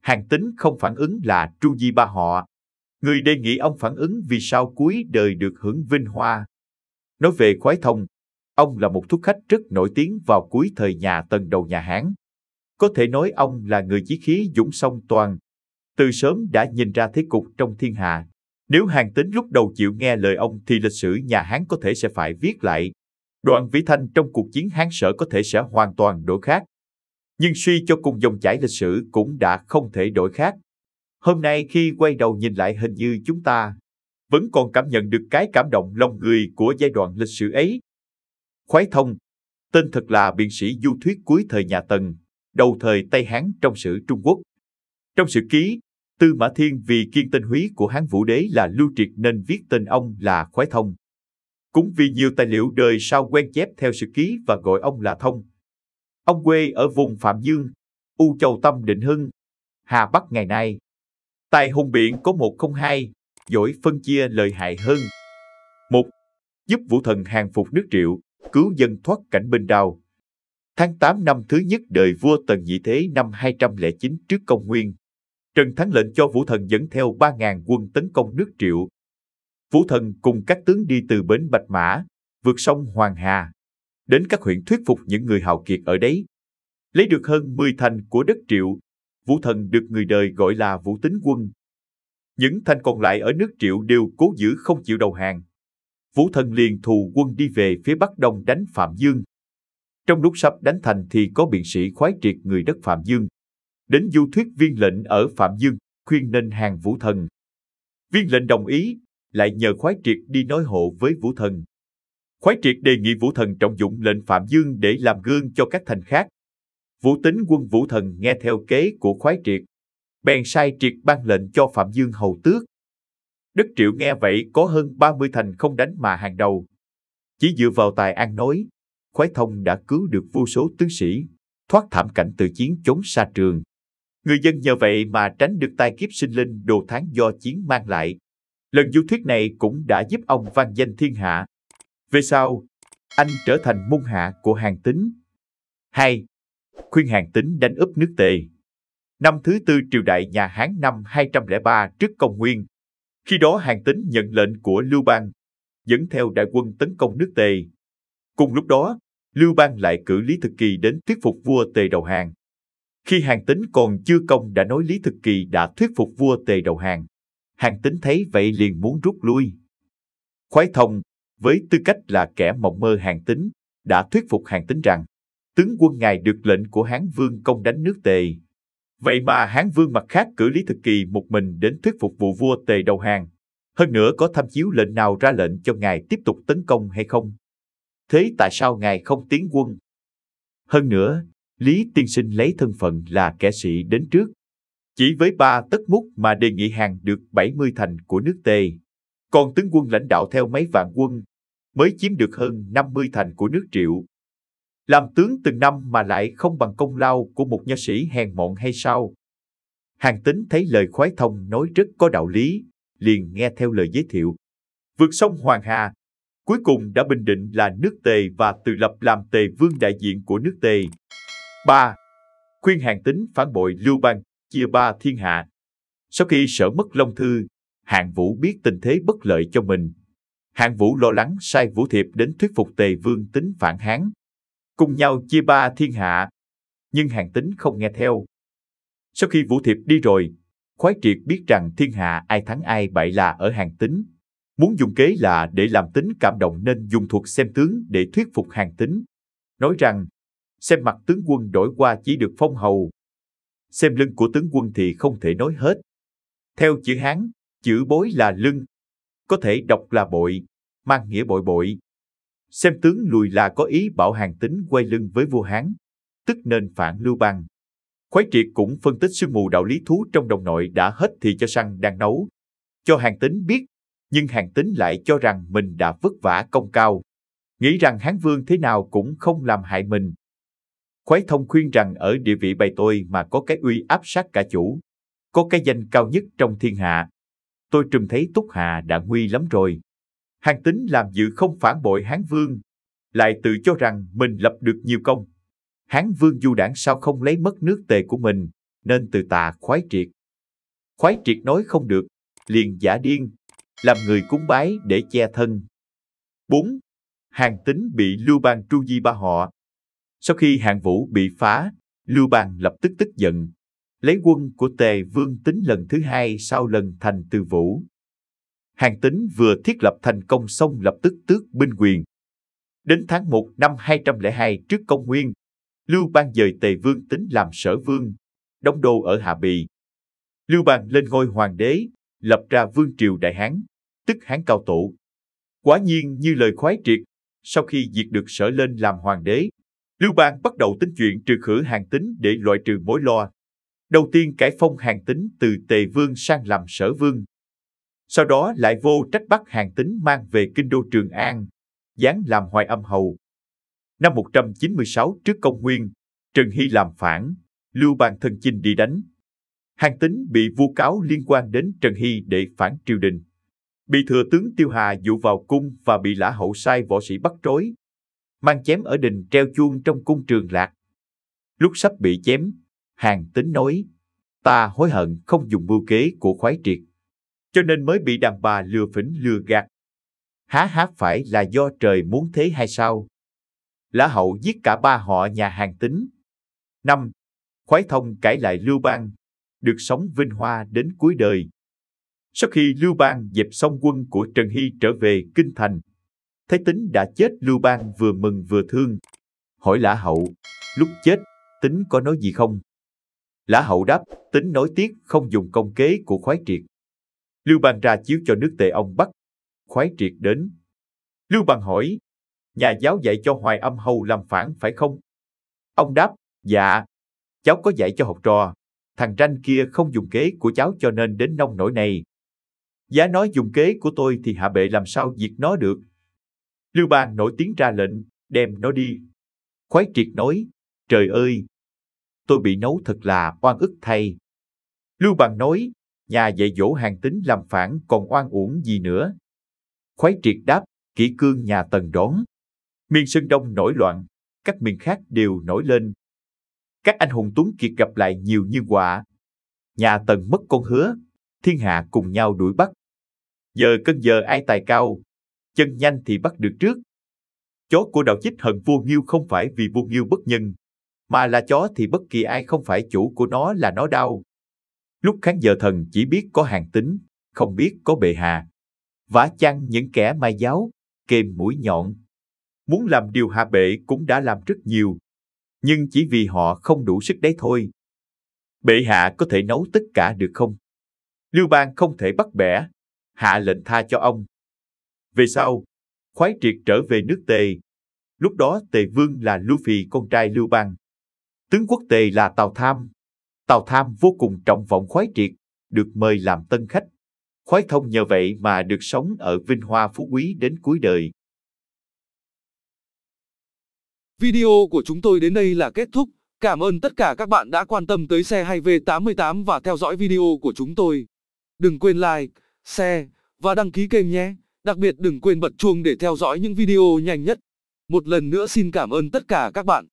Hàn Tín không phản ứng là tru di ba họ. Người đề nghị ông phản ứng vì sao cuối đời được hưởng vinh hoa. Nói về Khoái Thông, ông là một thúc khách rất nổi tiếng vào cuối thời nhà Tần đầu nhà Hán. Có thể nói ông là người chí khí dũng song toàn, từ sớm đã nhìn ra thế cục trong thiên hạ. Nếu Hàn Tín lúc đầu chịu nghe lời ông thì lịch sử nhà Hán có thể sẽ phải viết lại. Đoạn vĩ thanh trong cuộc chiến Hán Sở có thể sẽ hoàn toàn đổi khác. Nhưng suy cho cùng dòng chảy lịch sử cũng đã không thể đổi khác. Hôm nay khi quay đầu nhìn lại hình như chúng ta vẫn còn cảm nhận được cái cảm động lòng người của giai đoạn lịch sử ấy. Khoái Thông, tên thật là biện sĩ du thuyết cuối thời nhà Tần, đầu thời Tây Hán trong sử Trung Quốc. Trong sử ký, Tư Mã Thiên vì kiêng tên húy của Hán Vũ Đế là Lưu Triệt nên viết tên ông là Khoái Thông. Cũng vì nhiều tài liệu đời sau quen chép theo sử ký và gọi ông là Thông. Ông quê ở vùng Phạm Dương, U Châu Tâm Định Hưng, Hà Bắc ngày nay. Tài hùng biện có 102, giỏi phân chia lợi hại hơn. 1. Giúp Vũ Thần hàng phục nước Triệu, cứu dân thoát cảnh binh đao. Tháng 8 năm thứ nhất đời vua Tần Nhị Thế năm 209 trước công nguyên, Trần Thắng lệnh cho Vũ Thần dẫn theo 3.000 quân tấn công nước Triệu. Vũ Thần cùng các tướng đi từ bến Bạch Mã, vượt sông Hoàng Hà, đến các huyện thuyết phục những người hào kiệt ở đấy. Lấy được hơn 10 thành của đất Triệu, Vũ Thần được người đời gọi là Vũ Tín Quân. Những thành còn lại ở nước Triệu đều cố giữ không chịu đầu hàng. Vũ Thần liền thù quân đi về phía Bắc Đông đánh Phạm Dương. Trong lúc sắp đánh thành thì có biện sĩ Khoái Triệt người đất Phạm Dương đến du thuyết Viên Lệnh ở Phạm Dương, khuyên nên hàng Vũ Thần. Viên Lệnh đồng ý, lại nhờ Khoái Triệt đi nói hộ với Vũ Thần. Khoái Triệt đề nghị Vũ Thần trọng dụng lệnh Phạm Dương để làm gương cho các thành khác. Vũ Tín Quân Vũ Thần nghe theo kế của Khoái Triệt, bèn sai Triệt ban lệnh cho Phạm Dương hầu tước. Đất Triệu nghe vậy có hơn 30 thành không đánh mà hàng đầu. Chỉ dựa vào tài ăn nói, Khoái Thông đã cứu được vô số tướng sĩ, thoát thảm cảnh từ chiến trốn xa trường. Người dân nhờ vậy mà tránh được tai kiếp sinh linh đồ tháng do chiến mang lại. Lần du thuyết này cũng đã giúp ông vang danh thiên hạ. Về sau, anh trở thành môn hạ của Hàn Tín. 2. Khuyên Hàn Tín đánh úp nước Tề. Năm thứ tư triều đại nhà Hán năm 203 trước công nguyên. Khi đó Hàn Tín nhận lệnh của Lưu Bang, dẫn theo đại quân tấn công nước Tề. Cùng lúc đó, Lưu Bang lại cử Lý Thực Kỳ đến thuyết phục vua Tề đầu hàng. Khi Hàn Tín còn chưa công đã nói Lý Thực Kỳ đã thuyết phục vua Tề đầu hàng. Hàn Tín thấy vậy liền muốn rút lui. Khoái Thông, với tư cách là kẻ mộng mơ Hàn Tín, đã thuyết phục Hàn Tín rằng tướng quân ngài được lệnh của Hán Vương công đánh nước Tề. Vậy mà Hán Vương mặt khác cử Lý Thực Kỳ một mình đến thuyết phục vụ vua Tề đầu hàng. Hơn nữa có tham chiếu lệnh nào ra lệnh cho ngài tiếp tục tấn công hay không? Thế tại sao ngài không tiến quân? Hơn nữa, Lý tiên sinh lấy thân phận là kẻ sĩ đến trước. Chỉ với 3 tấc múc mà đề nghị hàng được 70 thành của nước Tề. Còn tướng quân lãnh đạo theo mấy vạn quân, mới chiếm được hơn 50 thành của nước Triệu. Làm tướng từng năm mà lại không bằng công lao của một nho sĩ hèn mọn hay sao? Hàn Tín thấy lời Khoái Thông nói rất có đạo lý, liền nghe theo lời giới thiệu. Vượt sông Hoàng Hà, cuối cùng đã bình định là nước Tề và tự lập làm Tề Vương đại diện của nước Tề. 3. Khuyên Hàn Tín phản bội Lưu Bang, chia ba thiên hạ. Sau khi Sở mất Long Thư, Hạng Vũ biết tình thế bất lợi cho mình. Hạng Vũ lo lắng sai Vũ Thiệp đến thuyết phục Tề Vương Tín phản Hán, cùng nhau chia ba thiên hạ. Nhưng Hàn Tín không nghe theo. Sau khi Vũ Thiệp đi rồi, Khoái Triệt biết rằng thiên hạ ai thắng ai bại là ở Hàn Tín. Muốn dùng kế là để làm Tín cảm động nên dùng thuật xem tướng để thuyết phục Hàn Tín. Nói rằng, xem mặt tướng quân đổi qua chỉ được phong hầu. Xem lưng của tướng quân thì không thể nói hết. Theo chữ Hán, chữ bối là lưng. Có thể đọc là bội, mang nghĩa bội bội. Xem tướng lùi là có ý bảo Hàn Tín quay lưng với vua Hán, tức nên phản Lưu Bang. Khoái Triệt cũng phân tích sương mù đạo lý thú trong đồng nội đã hết thì cho săn đang nấu. Cho Hàn Tín biết, nhưng Hàn Tín lại cho rằng mình đã vất vả công cao. Nghĩ rằng Hán Vương thế nào cũng không làm hại mình. Khoái Thông khuyên rằng ở địa vị bày tôi mà có cái uy áp sát cả chủ, có cái danh cao nhất trong thiên hạ. Tôi trông thấy Túc Hà đã nguy lắm rồi. Hàn Tín làm dự không phản bội Hán Vương, lại tự cho rằng mình lập được nhiều công. Hán Vương du đảng sao không lấy mất nước Tề của mình, nên từ tạ Khoái Triệt. Khoái Triệt nói không được, liền giả điên, làm người cúng bái để che thân. 4. Hàn Tín bị Lưu Bang tru di ba họ. Sau khi Hàn Vũ bị phá, Lưu Bang lập tức tức giận, lấy quân của Tề Vương Tín lần thứ hai sau lần thành Từ Vũ. Hàn Tín vừa thiết lập thành công xong lập tức tước binh quyền. Đến tháng 1 năm 202 trước công nguyên, Lưu Bang dời Tề Vương Tín làm sở vương, đóng đô ở Hạ Bì. Lưu Bang lên ngôi hoàng đế, lập ra Vương triều Đại Hán, tức Hán Cao Tổ. Quả nhiên như lời Khoái Triệt, sau khi diệt được Sở lên làm hoàng đế, Lưu Bang bắt đầu tính chuyện trừ khử Hàn Tín để loại trừ mối lo. Đầu tiên cải phong Hàn Tín từ Tề Vương sang làm Sở Vương. Sau đó lại vô trách bắt Hàn Tín mang về kinh đô Trường An, giáng làm Hoài Âm hầu. Năm 196 trước công nguyên, Trần Hy làm phản, Lưu Bang thân chinh đi đánh. Hàn Tín bị vu cáo liên quan đến Trần Hy để phản triều đình. Bị thừa tướng Tiêu Hà dụ vào cung và bị Lã Hậu sai võ sĩ bắt trối, mang chém ở đình treo chuông trong cung Trường Lạc. Lúc sắp bị chém, Hàn Tín nói, ta hối hận không dùng mưu kế của Khoái Triệt, cho nên mới bị đàn bà lừa phỉnh lừa gạt. Há phải là do trời muốn thế hay sao? Lã Hậu giết cả ba họ nhà Hàn Tín. 5. Khoái Thông cãi lại Lưu Bang, được sống vinh hoa đến cuối đời. Sau khi Lưu Bang dẹp xong quân của Trần Hy trở về kinh thành, thấy Tín đã chết, Lưu Bang vừa mừng vừa thương, hỏi Lã Hậu, lúc chết, Tín có nói gì không? Lã Hậu đáp, Tín nói tiếc không dùng công kế của Khoái Triệt. Lưu Bang ra chiếu cho nước Tề ông bắt. Khoái Triệt đến. Lưu Bang hỏi, nhà giáo dạy cho Hoài Âm hầu làm phản phải không? Ông đáp, dạ, cháu có dạy cho học trò, thằng ranh kia không dùng kế của cháu cho nên đến nông nỗi này. Giá nói dùng kế của tôi thì hạ bệ làm sao diệt nó được. Lưu Bang nổi tiếng ra lệnh, đem nó đi. Khoái Triệt nói, trời ơi, tôi bị nấu thật là oan ức thay. Lưu Bang nói, nhà dạy dỗ Hàn Tín làm phản còn oan uổng gì nữa. Khoái Triệt đáp, kỷ cương nhà Tần đón. Miền Sơn Đông nổi loạn, các miền khác đều nổi lên. Các anh hùng tuấn kiệt gặp lại nhiều như họa. Nhà Tần mất con hứa, thiên hạ cùng nhau đuổi bắt. Giờ cân giờ ai tài cao, chân nhanh thì bắt được trước. Chó của Đạo Chích hận vua Nghiêu không phải vì vua Nghiêu bất nhân, mà là chó thì bất kỳ ai không phải chủ của nó là nó đau. Lúc khán giờ thần chỉ biết có Hàn Tín, không biết có bệ hạ. Vả chăng những kẻ mai giáo, kềm mũi nhọn. Muốn làm điều hạ bệ cũng đã làm rất nhiều, nhưng chỉ vì họ không đủ sức đấy thôi. Bệ hạ có thể nấu tất cả được không? Lưu Bang không thể bắt bẻ, hạ lệnh tha cho ông. Về sau, Khoái Triệt trở về nước Tề. Lúc đó Tề Vương là Lưu Phì con trai Lưu Bang. Tướng quốc Tề là Tào Tham. Tào Tham vô cùng trọng vọng Khoái Triệt, được mời làm tân khách. Khoái Thông nhờ vậy mà được sống ở vinh hoa phú quý đến cuối đời. Video của chúng tôi đến đây là kết thúc. Cảm ơn tất cả các bạn đã quan tâm tới xe hay V88 và theo dõi video của chúng tôi. Đừng quên like, share và đăng ký kênh nhé. Đặc biệt đừng quên bật chuông để theo dõi những video nhanh nhất. Một lần nữa xin cảm ơn tất cả các bạn.